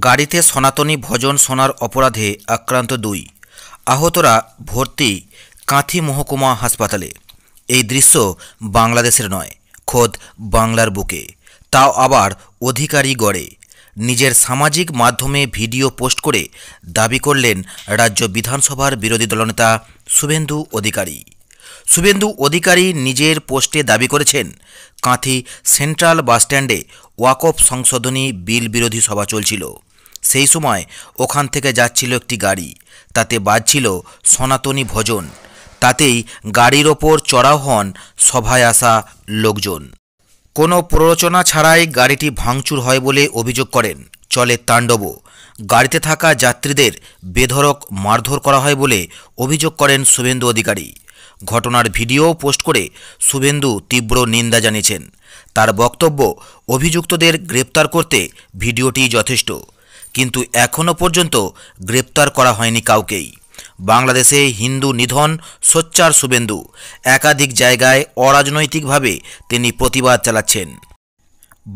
গাড়িতে সনাতনী ভজন শোনার অপরাধে আক্রান্ত দুই, আহতরা ভর্তি কাঁথি মহকুমা হাসপাতালে। এই দৃশ্য বাংলাদেশের নয়, খোদ বাংলার বুকে, তাও আবার অধিকারী গড়ে। নিজের সামাজিক মাধ্যমে ভিডিও পোস্ট করে দাবি করলেন রাজ্য বিধানসভার বিরোধী দলনেতা শুভেন্দু অধিকারী। শুভেন্দু অধিকারী নিজের পোস্টে দাবি করেছেন, কাঁথি সেন্ট্রাল বাসস্ট্যান্ডে ওয়াকফ সংশোধনী বিল বিরোধী সভা চলছিল। সেই সময় ওখান থেকে যাচ্ছিল একটি গাড়ি, তাতে বাজছিল সনাতনী ভজন। তাতেই গাড়ির ওপর চড়াও হন সভায় আসা লোকজন। কোনো প্ররোচনা ছাড়াই গাড়িটি ভাঙচুর হয় বলে অভিযোগ করেন। চলে তাণ্ডবও। গাড়িতে থাকা যাত্রীদের বেধড়ক মারধর করা হয় বলে অভিযোগ করেন শুভেন্দু অধিকারী। ঘটনার ভিডিও পোস্ট করে শুভেন্দু তীব্র নিন্দা জানিয়েছেন। তার বক্তব্য, অভিযুক্তদের গ্রেপ্তার করতে ভিডিওটি যথেষ্ট, কিন্তু এখনও পর্যন্ত গ্রেপ্তার করা হয়নি কাউকেই। বাংলাদেশে হিন্দু নিধন সোচ্চার শুভেন্দু। একাধিক জায়গায় অরাজনৈতিকভাবে তিনি প্রতিবাদ চালাচ্ছেন।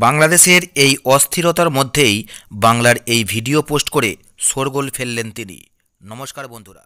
বাংলাদেশের এই অস্থিরতার মধ্যেই বাংলার এই ভিডিও পোস্ট করে শোরগোল ফেললেন তিনি। নমস্কার বন্ধুরা।